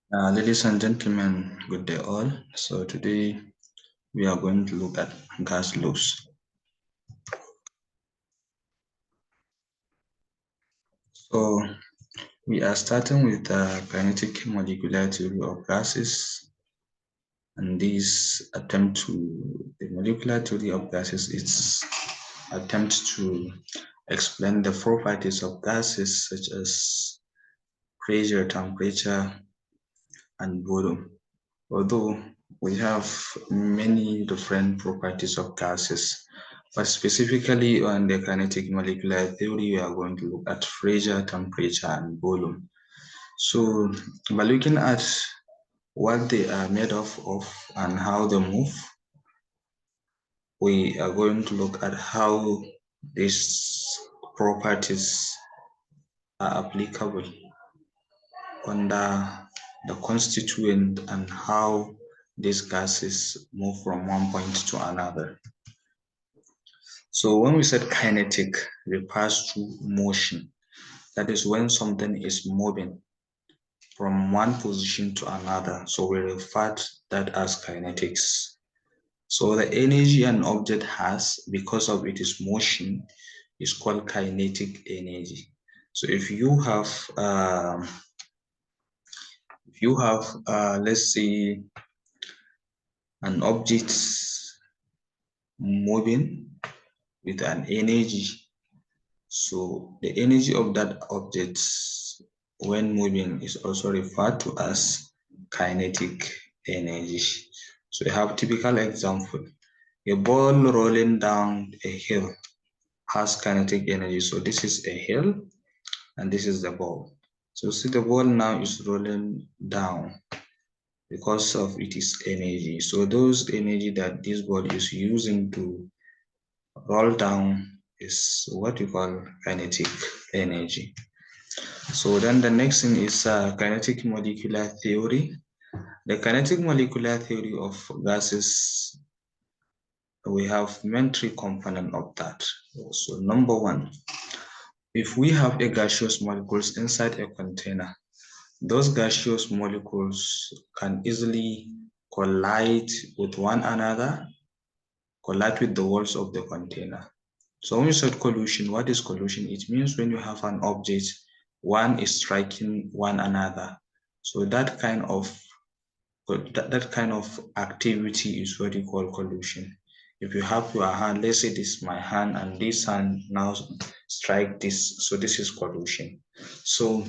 Ladies and gentlemen, good day all. So today we are going to look at gas laws. So we are starting with the kinetic molecular theory of gases, and this attempt to the molecular theory of gases is attempt to explain the properties of gases such as pressure, temperature, and volume. Although we have many different properties of gases, but specifically on the kinetic molecular theory, we are going to look at pressure, temperature, and volume. So by looking at what they are made of and how they move, we are going to look at how these properties are applicable under the constituent and how these gases move from one point to another. So when we said kinetic refers to motion, that is when something is moving from one position to another. So we refer to that as kinetics. So the energy an object has because of its motion is called kinetic energy. So if you have let's say an object moving with an energy, so the energy of that object when moving is also referred to as kinetic energy. So we have typical example. A ball rolling down a hill has kinetic energy. So this is a hill and this is the ball. So see the ball now is rolling down because of its energy. So those energy that this ball is using to roll down is what we call kinetic energy. So then the next thing is kinetic molecular theory. The kinetic molecular theory of gases, we have main three components of that. So number one, if we have a gaseous molecules inside a container, those gaseous molecules can easily collide with one another, collide with the walls of the container. So when we said collision, what is collision? It means when you have an object, one is striking one another. So that kind of activity is what you call collision. If you have your hand, let's say this is my hand and this hand now strike this, so this is collision. So,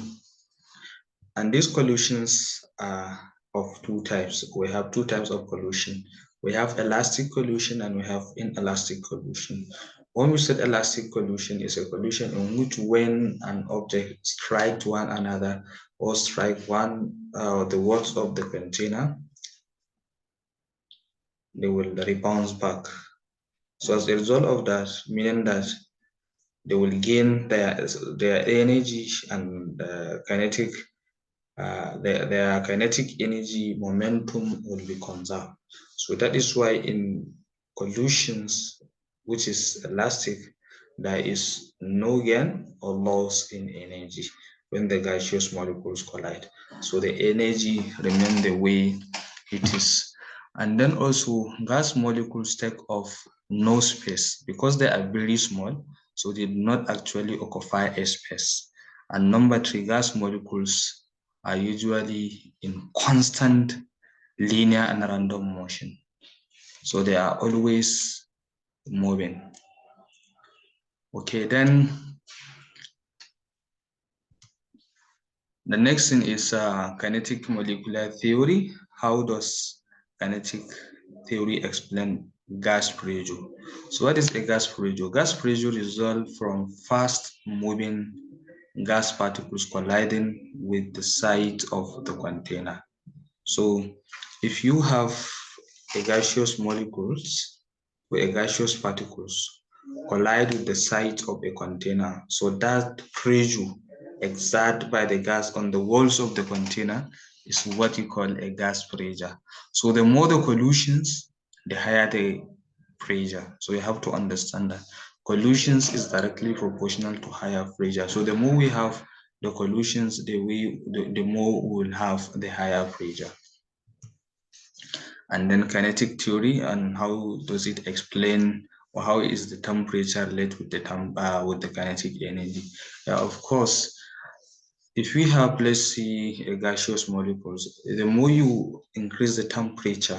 and these collisions are of two types. We have two types of collision. We have elastic collision and we have inelastic collision. When we said elastic collision is a collision in which when an object strikes one another or strike the walls of the container, they will rebound back. So as a result of that, meaning that they will gain their energy and their kinetic energy momentum will be conserved. So that is why in collisions, which is elastic, there is no gain or loss in energy when the gaseous molecules collide. So the energy remains the way it is. And then also gas molecules take off no space because they are very small, so they do not actually occupy a space. And number three, gas molecules are usually in constant linear and random motion. So they are always moving. Okay, then the next thing is kinetic molecular theory. How does kinetic theory explain gas pressure? So what is a gas pressure? Gas pressure results from fast moving gas particles colliding with the side of the container. So if you have a gaseous molecules or a gaseous particles collide with the side of a container, so that pressure exerted by the gas on the walls of the container is what you call a gas pressure. So the more the collisions, the higher the pressure. So you have to understand that collisions is directly proportional to higher pressure. So the more we have the collisions, the more we will have the higher pressure. And then kinetic theory, and how does it explain, or how is the temperature related with the kinetic energy? Yeah, of course, if we have, let's see, a gaseous molecules, the more you increase the temperature,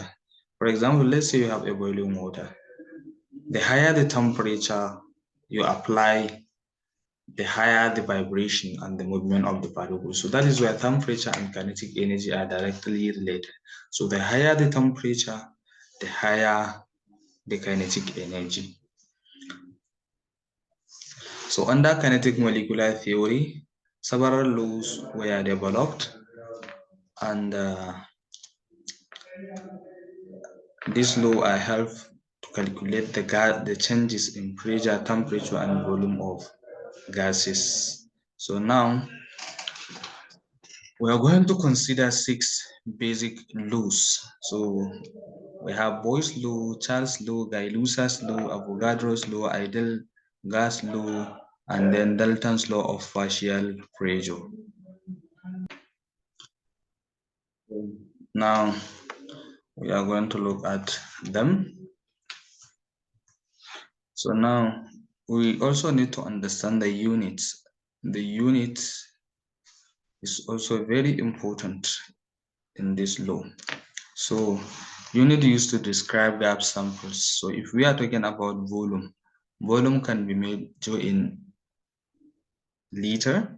for example, let's say you have a boiling water, the higher the temperature you apply, the higher the vibration and the movement of the particles. So that is where temperature and kinetic energy are directly related. So the higher the temperature, the higher the kinetic energy. So under kinetic molecular theory, several laws were developed, and this law help to calculate the changes in pressure, temperature, and volume of gases. So now we are going to consider 6 basic laws. So we have Boyle's law, Charles' law, Guy-Lussac's law, Avogadro's law, ideal gas law, and then Dalton's law of partial pressure. Now we are going to look at them. So now we also need to understand the units. The unit is also very important in this law. So unit used to describe gas samples. So if we are talking about volume, volume can be measured in liter,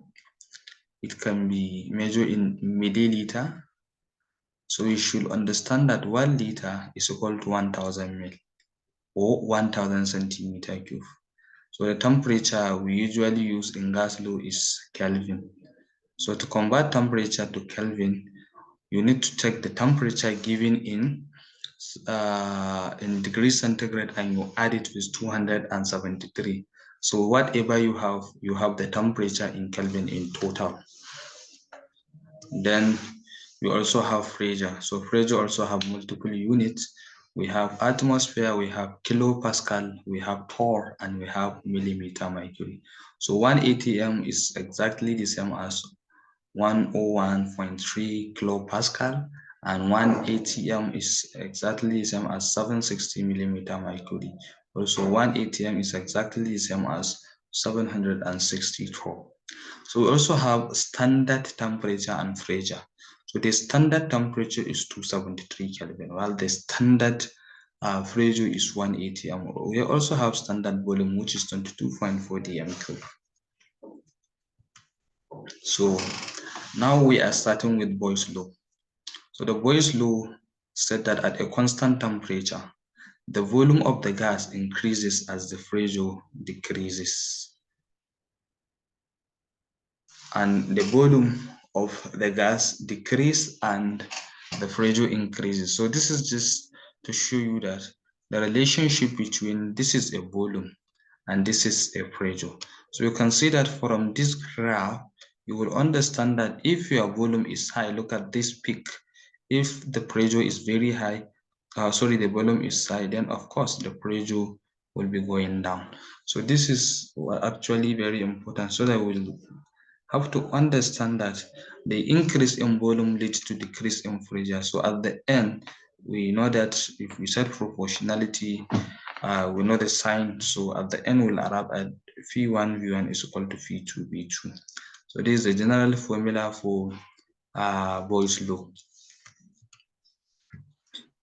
it can be measured in milliliter. So we should understand that 1 liter is equal to 1000 ml or 1000 centimeter cube. So the temperature we usually use in gas law is Kelvin. So to convert temperature to Kelvin, you need to take the temperature given in degrees centigrade and you add it with 273. So whatever you have the temperature in Kelvin in total. Then we also have pressure. So pressure also have multiple units. We have atmosphere, we have kilopascal, we have torr, and we have millimeter mercury. So 1 atm is exactly the same as 101.3 kilopascal, and 1 atm is exactly the same as 760 millimeter mercury. Also 1 atm is exactly the same as 760 torr. So we also have standard temperature and pressure. So the standard temperature is 273 Kelvin, while the standard pressure is 1 atm. We also have standard volume, which is 22.4 dm cube. So now we are starting with Boyle's law. So the Boyle's law said that at a constant temperature, the volume of the gas increases as the pressure decreases. And the volume of the gas decreases and the pressure increases. So this is just to show you that the relationship between this is a volume and this is a pressure. So you can see that from this graph, you will understand that if your volume is high, look at this peak. If the pressure is very high, the volume is high, then of course the pressure will be going down. So this is actually very important, so that we'll have to understand that the increase in volume leads to decrease in pressure. So at the end, we know that if we set proportionality, we know the sign. So at the end, we'll arrive at Phi1 V1 is equal to Phi2 V2. So this is the general formula for Boyle's law.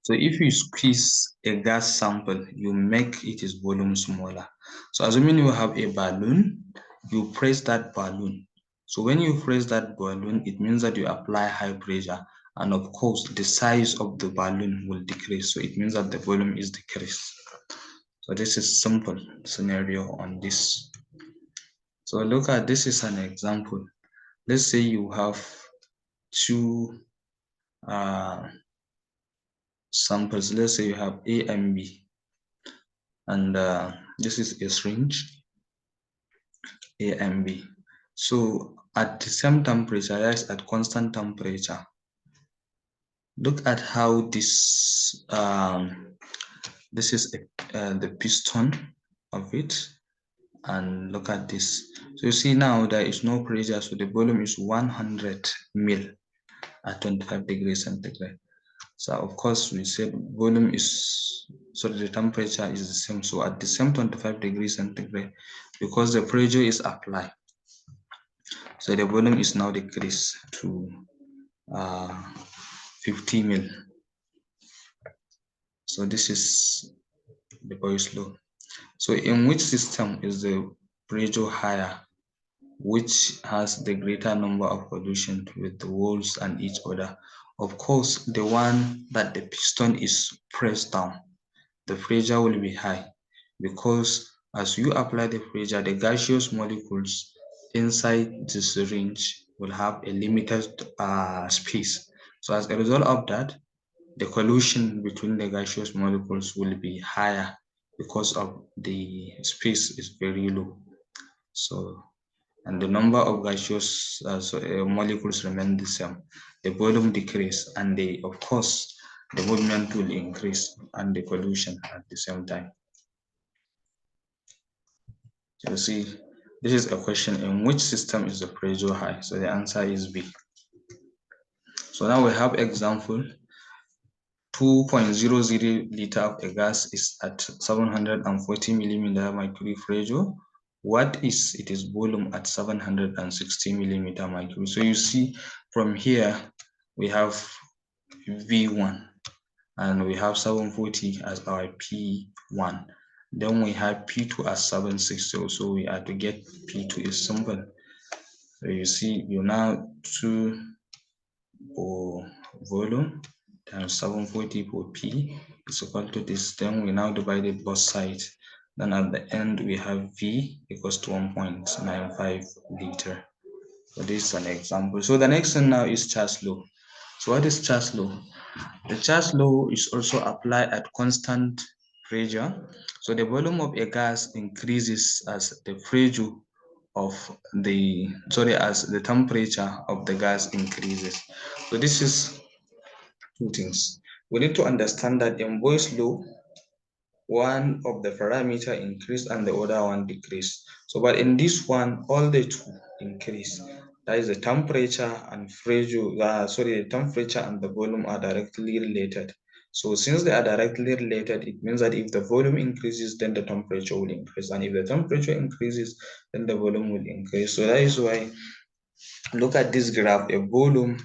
So if you squeeze a gas sample, you make its volume smaller. So assuming you have a balloon, you press that balloon. So when you press that balloon, it means that you apply high pressure. And of course, the size of the balloon will decrease. So it means that the volume is decreased. So this is simple scenario on this. So look at this is an example. Let's say you have two samples. Let's say you have A and B. And this is a syringe, A and B. So at the same temperature, yes, at constant temperature, look at how this is the piston of it, And look at this. So you see now there is no pressure, so the volume is 100 mil at 25 degrees centigrade. So of course we said volume is, so the temperature is the same. So at the same 25 degrees centigrade, because the pressure is applied, so the volume is now decreased to 50 mil. So this is the Boyle's law. So in which system is the pressure higher, which has the greater number of collision with the walls and each other? Of course, the one that the piston is pressed down, the pressure will be high, because as you apply the pressure, the gaseous molecules inside the syringe will have a limited space. So as a result of that, the collision between the gaseous molecules will be higher because of the space is very low. So, and the number of gaseous molecules remain the same. The volume decrease, and of course, the movement will increase and the collision at the same time. So you see, this is a question: in which system is the pressure high? So the answer is B. So now we have example. 2.00 liter of a gas is at 740 millimeter mercury pressure. What is its volume at 760 millimeter mercury? So you see from here we have V1 and we have 740 as our P1. Then we have P2 as 760. So we are to get P2 is simple. So you see you now 2 for volume times 740 for P is equal to this. Then we now divided both sides. Then at the end we have V equals to 1.95 liter. So this is an example. So the next thing now is Charles law. So what is Charles law? The Charles law is also applied at constant pressure. So the volume of a gas increases as the pressure of as the temperature of the gas increases. So this is two things. We need to understand that in Boyle's law, one of the parameter increase and the other one decrease. So, but in this one, all the two increase. That is the temperature and pressure. The temperature and the volume are directly related. So, since they are directly related, it means that if the volume increases, then the temperature will increase, and if the temperature increases, then the volume will increase. So that is why, look at this graph: a volume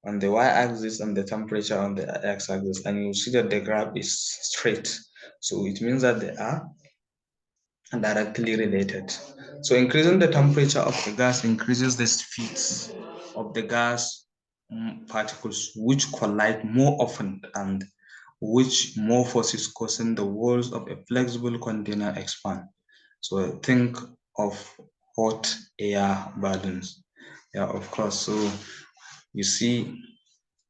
on the y-axis and the temperature on the x-axis, and you see that the graph is straight. So it means that they are directly related. So increasing the temperature of the gas increases the speed of the gas particles, which collide more often and which more forces causing the walls of a flexible container expand. So think of hot air balloons. Yeah, of course. So you see,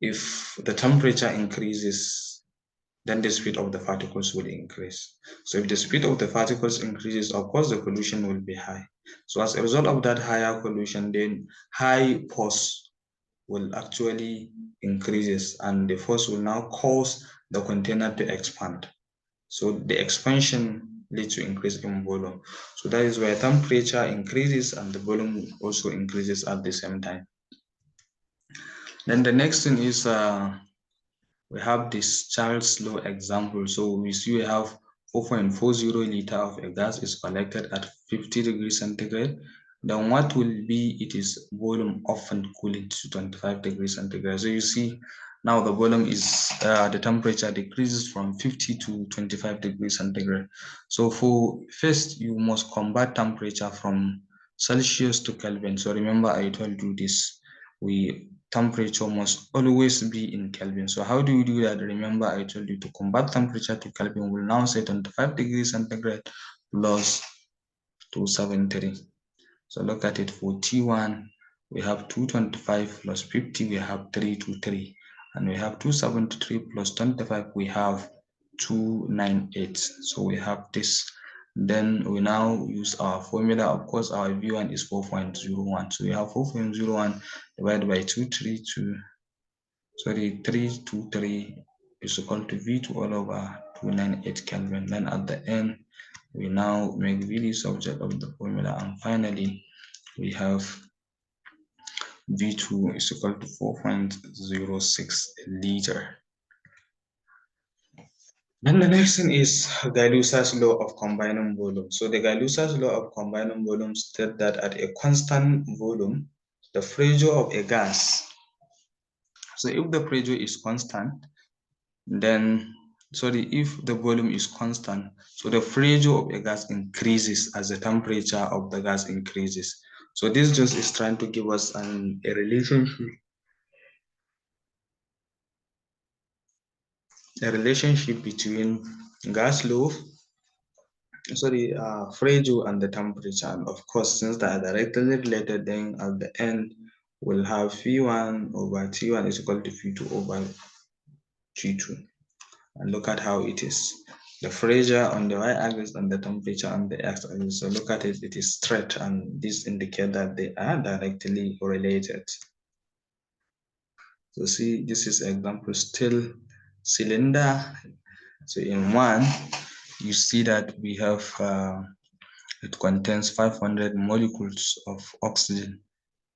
if the temperature increases, then the speed of the particles will increase. So if the speed of the particles increases, of course, the collision will be high. So as a result of that higher collision, then high force will actually increases, and the force will now cause the container to expand. So the expansion leads to increase in volume. So that is where temperature increases and the volume also increases at the same time. Then the next thing is we have this Charles law example. So we see we have 4.40 liter of a gas is collected at 50 degrees centigrade. Then what will be its volume often cooling to 25 degrees centigrade? So you see now the volume is the temperature decreases from 50 to 25 degrees centigrade. So for first you must convert temperature from Celsius to Kelvin. So remember I told you this, temperature must always be in Kelvin. So how do you do that? Remember I told you to convert temperature to Kelvin. We'll now say 25 degrees centigrade plus 273. So look at it. For T1 we have 225 plus 50, we have 323, and we have 273 plus 25, we have 298. So we have this. Then we now use our formula. Of course, our V1 is 4.01. So we have 4.01 divided by 323 is equal to V2 all over 298 Kelvin. Then at the end, We now make V the subject of the formula, and finally we have V2 is equal to 4.06 liter. Then the next thing is Gay-Lussac's law of combining volume. So the Gay-Lussac's law of combining volume states that at a constant volume, the pressure of a gas. So if the pressure is constant, then if the volume is constant, so the pressure of a gas increases as the temperature of the gas increases. So this just is trying to give us a relationship between gas law, pressure and the temperature. And of course, since they are directly related, then at the end we'll have V1 over T1 is equal to V2 over T2. And look at how it is. The pressure on the y-axis and the temperature on the x-axis. So look at it, it is straight, and this indicates that they are directly related. So see, this is example still cylinder. So in one, you see that we have it contains 500 molecules of oxygen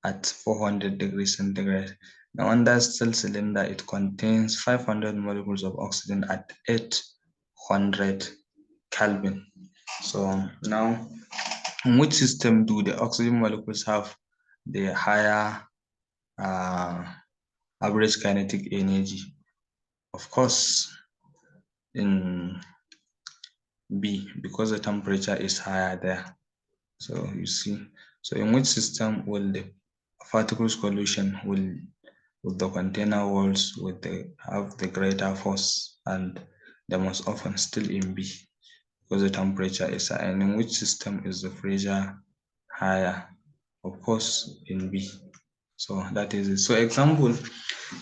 at 400 degrees centigrade. Now under still cylinder, it contains 500 molecules of oxygen at 800 Kelvin. So now, in which system do the oxygen molecules have the higher average kinetic energy? Of course, in B, because the temperature is higher there. So you see, so in which system will the particle solution with the container walls have the greater force, and the most often still in B, because the temperature is higher. And in which system is the pressure higher? Of course, in B. So that is it. So example,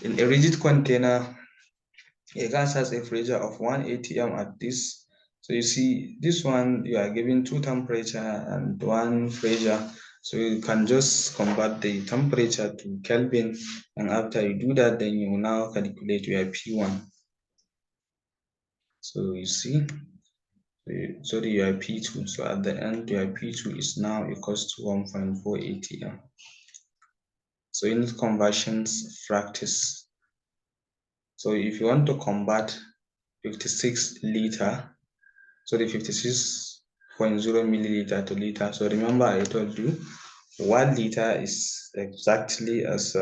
in a rigid container, a gas has a pressure of 1 atm at this. So you see, this one, you are given two temperature and one pressure. So you can just convert the temperature to Kelvin, and after you do that, then you now calculate your P1. So you see, sorry, your P2. So at the end, your P2 is now equals to 1.4 atm. So unit conversions practice. So if you want to convert 56 liter, so the 56.0 milliliter to liter. So remember, I told you 1 liter is exactly as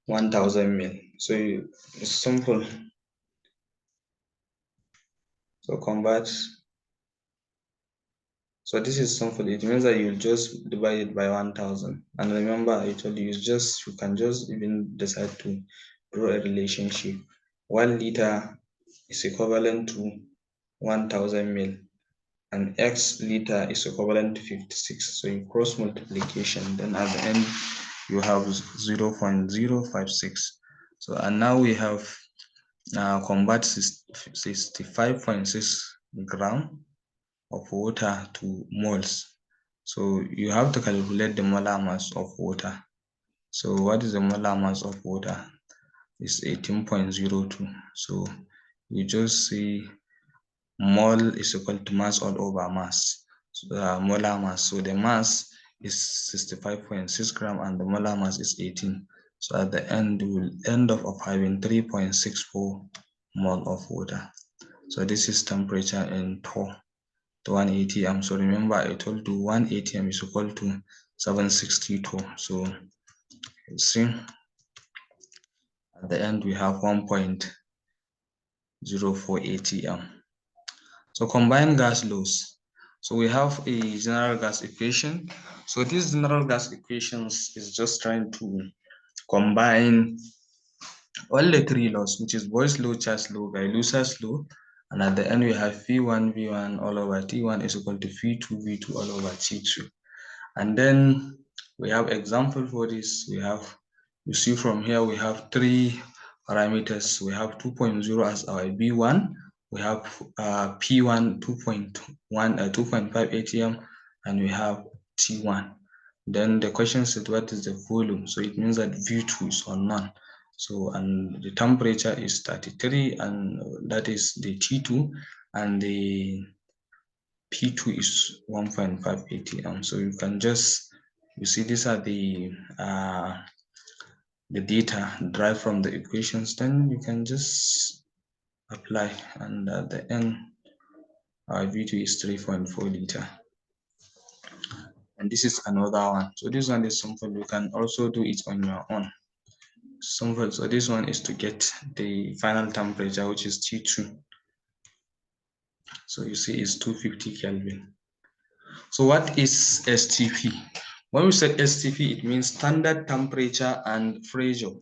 1000 mil. So it's simple. So convert. So this is simple. It means that you'll just divide it by 1000. And remember, I told you, you can just even decide to draw a relationship. 1 liter is equivalent to 1000 mil, and x liter is equivalent to 56. So you cross multiplication, then at the end you have 0.056. So and now we have convert 65.6 gram of water to moles. So you have to calculate the molar mass of water. So what is the molar mass of water? It's 18.02. So you just see mole is equal to mass all over mass. So, molar mass. So the mass is 65.6 gram and the molar mass is 18. So at the end, we will end up of having 3.64 mole of water. So this is temperature in torr to 1 atm. So remember, I told you 1 atm is equal to 760 torr. So you see, at the end we have 1.04 atm. So combined gas laws. So we have a general gas equation. So this general gas equations is just trying to combine all the three laws, which is Boyle's law, Charles law, Gay-Lussac's law, and at the end we have V1 all over T1 is equal to V2 all over T2. And then we have example for this. You see from here we have three parameters. We have 2.0 as our B1. We have P1 2.5 atm, and we have T1. Then the question said, what is the volume? So it means that V2 is unknown. So, and the temperature is 33, and that is the T2, and the P2 is 1.5 atm. So you can just, you see, these are the data derived from the equations. Then you can just apply, and at the end V2 is 3.4 liter. And this is another one. So this one is simple. You can also do it on your own. Simple. So this one is to get the final temperature, which is T2. So you see it's 250 Kelvin. So what is STP? When we say STP, it means standard temperature and pressure.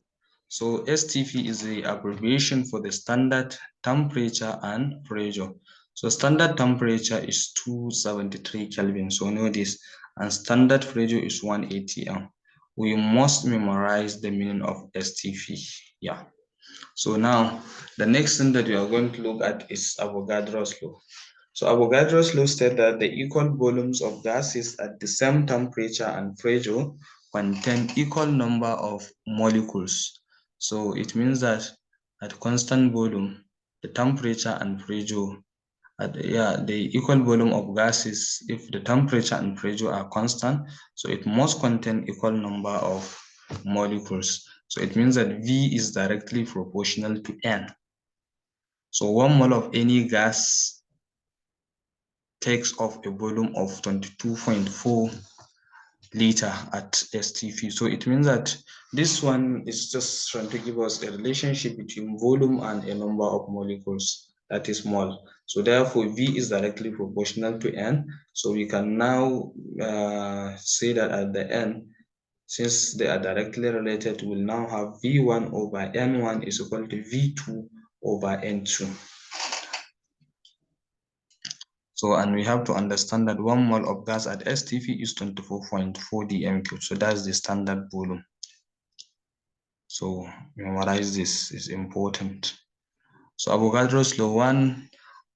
So STP is the abbreviation for the standard temperature and pressure. So standard temperature is 273 Kelvin. So know this. And standard pressure is 1 atm. We must memorize the meaning of STP. Yeah. So now the next thing that we are going to look at is Avogadro's law. So Avogadro's law states that the equal volumes of gases at the same temperature and pressure contain equal number of molecules. So it means that at constant volume, the temperature and pressure, the equal volume of gases, if the temperature and pressure are constant, so it must contain equal number of molecules. So it means that V is directly proportional to N. So 1 mole of any gas takes up a volume of 22.4 liter at STP. So it means that this one is just trying to give us a relationship between volume and a number of molecules, that is mole. So therefore V is directly proportional to N. So we can now say that at the end, since they are directly related, we'll now have V1 over N1 is equal to V2 over N2. So, and we have to understand that 1 mole of gas at STP is 24.4 dm3. So that's the standard volume. So memorize this, is important. So Avogadro's law, 1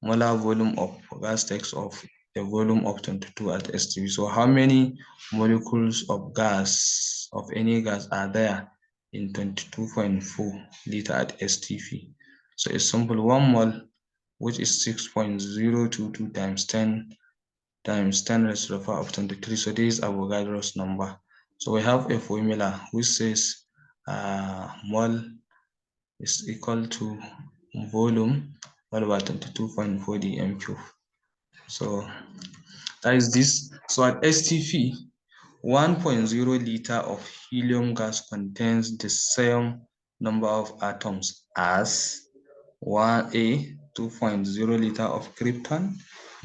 molar volume of gas takes up a volume of 22 at STP. So how many molecules of gas, of any gas, are there in 22.4 liter at STP? So it's simple. 1 mole, which is 6.022 times 10 raised to the power of 23. So this is Avogadro's number. So we have a formula which says mole is equal to volume all over 22.4 dm3. So that is this. So at STP, 1.0 liter of helium gas contains the same number of atoms as 1A, 2.0 liter of krypton,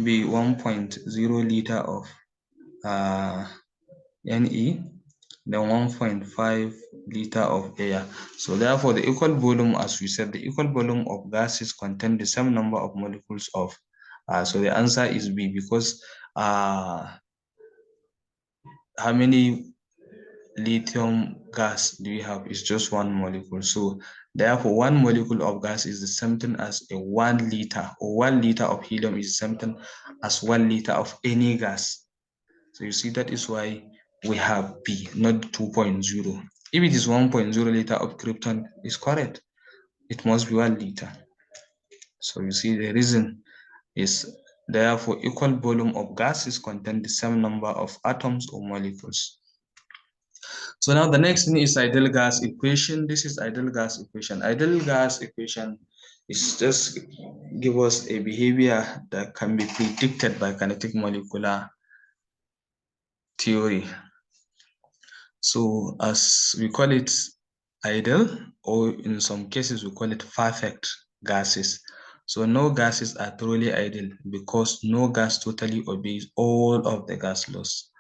B, 1.0 liter of Ne, then 1.5 liter of air. So therefore, the equal volume, as we said, the equal volume of gases contain the same number of molecules of. So the answer is B, because how many lithium gas do you have? It's just 1 molecule. So therefore, 1 molecule of gas is the same thing as a 1 liter, or 1 liter of helium is the same thing as 1 liter of any gas. So you see, that is why we have B, not 2.0. If it is 1.0 liter of krypton, is correct. It must be 1 liter. So you see, the reason is therefore equal volume of gases contain the same number of atoms or molecules. So now the next thing is ideal gas equation. This is ideal gas equation. Ideal gas equation is just give us a behavior that can be predicted by kinetic molecular theory. So as we call it ideal, or in some cases we call it perfect gases. So no gases are truly ideal because no gas totally obeys all of the gas laws.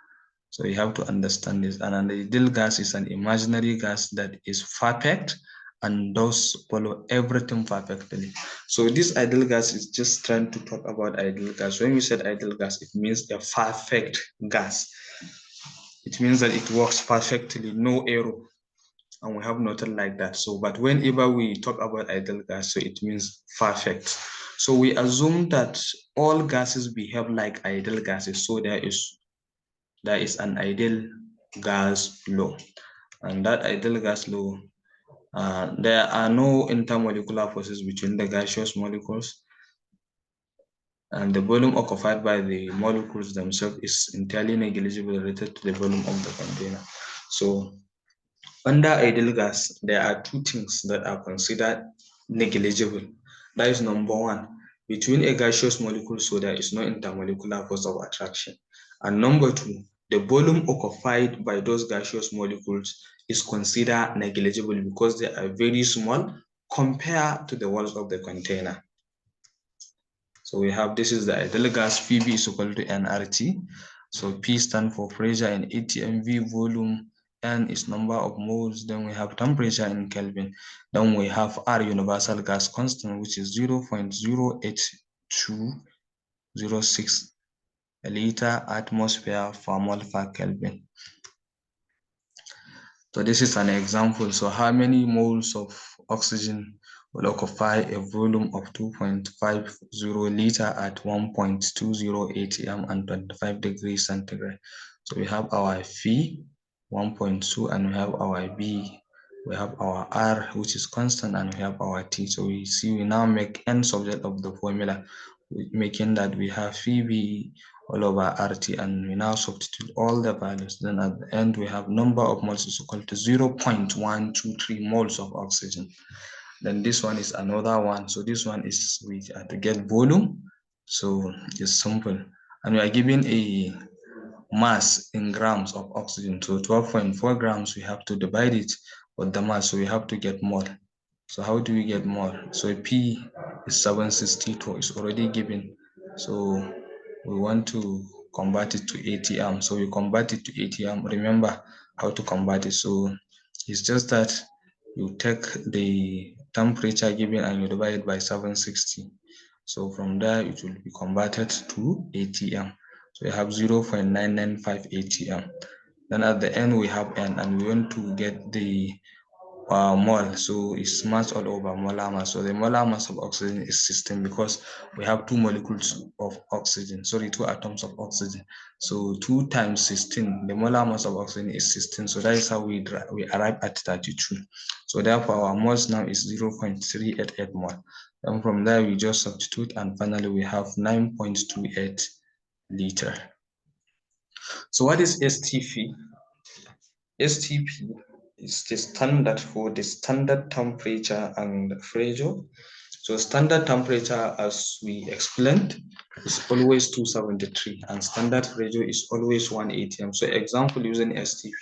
So you have to understand this. And an ideal gas is an imaginary gas that is perfect and does follow everything perfectly. So this ideal gas is just trying to talk about ideal gas. When we said ideal gas, it means a perfect gas. It means that it works perfectly, no error. And we have nothing like that. So, but whenever we talk about ideal gas, so it means perfect. So we assume that all gases behave like ideal gases. So there is an ideal gas law. And that ideal gas law, there are no intermolecular forces between the gaseous molecules. and the volume occupied by the molecules themselves is entirely negligible related to the volume of the container. So under ideal gas, there are two things that are considered negligible. That is number one, between a gaseous molecule, so there is no intermolecular force of attraction. And number two, the volume occupied by those gaseous molecules is considered negligible because they are very small compared to the walls of the container. So we have, this is the ideal gas, Pb is equal to nRT. So P stands for pressure in atm, V volume, N is number of moles, then we have temperature in Kelvin, then we have R universal gas constant, which is 0.08206 liter atmosphere per mole per Kelvin. So this is an example. So how many moles of oxygen will occupy a volume of 2.50 liter at 1.20 atm and 25 degrees centigrade? So we have our Phi 1.2 and we have our B, we have our R, which is constant, and we have our T. So we see we now make N subject of the formula, making that we have Phi B all over RT, and we now substitute all the values. Then at the end, we have number of moles is equal to 0.123 moles of oxygen. Then this one is another one. So this one is, we have to get volume. So it's simple. And we are given a mass in grams of oxygen. So 12.4 grams, we have to divide it with the mass. So we have to get mole. So how do we get mole? So P is 762, it's already given. So we want to convert it to ATM. So we convert it to ATM. Remember how to convert it. So it's just that you take the temperature given and you divide it by 760. So from there, it will be converted to ATM. So we have 0.995 ATM. Then at the end, we have N, and we want to get the mole. So it's mass all over, molar mass. So the molar mass of oxygen is 16 because we have two molecules of oxygen, sorry, two atoms of oxygen. So 2 times 16, the molar mass of oxygen is 16. So that is how we arrive at 32. So therefore our moles now is 0.388 mole. And from there we just substitute, and finally we have 9.28 liter. So what is STP? STP is the standard for the standard temperature and pressure. So standard temperature, as we explained, is always 273, and standard pressure is always 1 atm. So example using STP,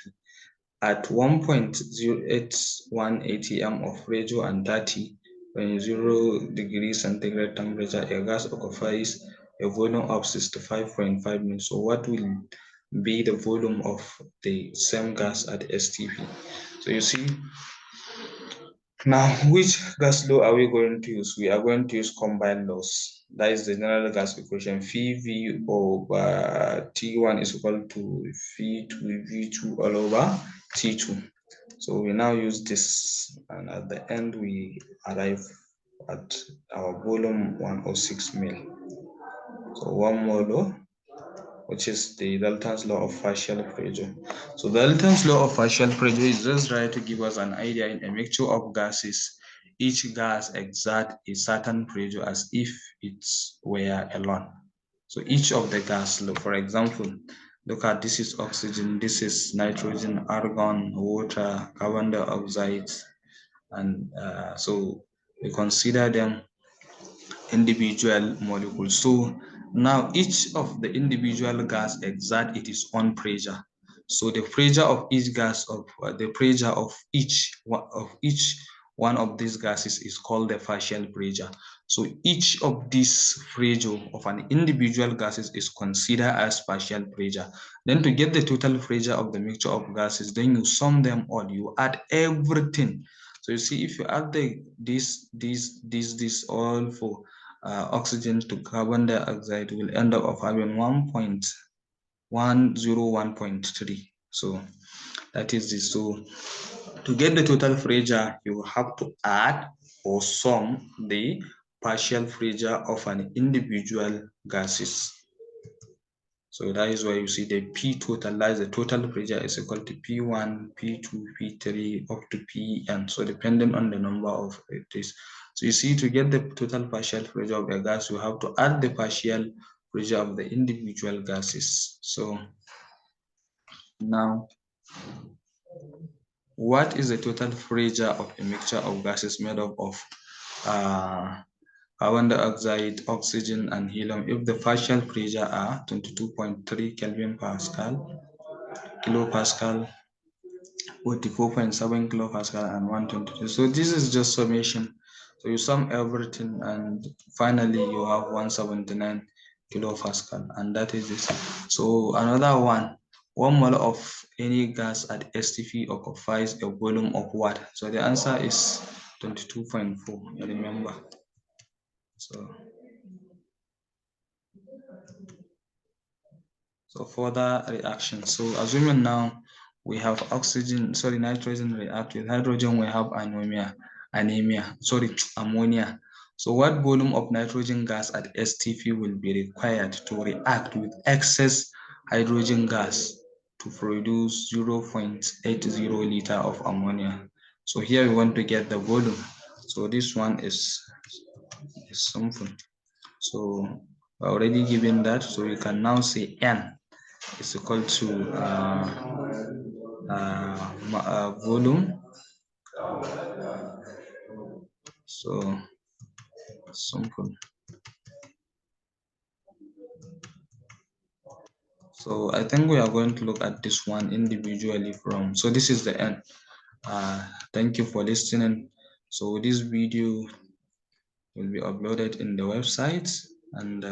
at 1.081 atm of pressure and 30.0 degrees centigrade temperature, a gas occupies a volume of 65.5 mils. So what will be the volume of the same gas at STP? So you see, now which gas law are we going to use? We are going to use combined laws. That is the general gas equation. Phi V over T1 is equal to Phi 2 V2 all over T2. So we now use this, and at the end we arrive at our volume 106 mil. So 1 mole, which is the Dalton's law of partial pressure. So the Dalton's law of partial pressure is just trying to give us an idea. In a mixture of gases, each gas exerts a certain pressure as if it were alone. So each of the gas, for example, look at, this is oxygen, this is nitrogen, argon, water, carbon dioxide, and so we consider them individual molecules. So now each of the individual gas exert its own pressure. So the pressure of each gas of the pressure of each one of these gases is called the partial pressure. So each of these pressure of an individual gases is considered as partial pressure. Then to get the total pressure of the mixture of gases, then you sum them all, you add everything. So you see, if you add this all for oxygen to carbon dioxide, will end up of having 1.101.3. So that is this. So to get the total pressure, you have to add or sum the partial pressure of an individual gases. So that is why you see the P total, that is the total pressure, is equal to P1, P2, P3 up to Pn. So depending on the number of it is. So you see, to get the total partial pressure of a gas, you have to add the partial pressure of the individual gases. So now, what is the total pressure of a mixture of gases made up of carbon dioxide, oxygen, and helium if the partial pressure are 22.3 Kelvin Pascal, kilopascal, 44.7 kilopascal, and 122. So this is just summation. So you sum everything, and finally you have 179 kilopascal, and that is this. So another one mole of any gas at STP occupies a volume of what? So the answer is 22.4. Remember. So further reaction. So assuming now we have nitrogen react with hydrogen, we have ammonia. So what volume of nitrogen gas at STP will be required to react with excess hydrogen gas to produce 0.80 liter of ammonia? So here we want to get the volume. So this one is simple. So already given that, so we can now say N is equal to volume. So simple. So I think we are going to look at this one individually from. So this is the end. Thank you for listening. So this video will be uploaded in the website, and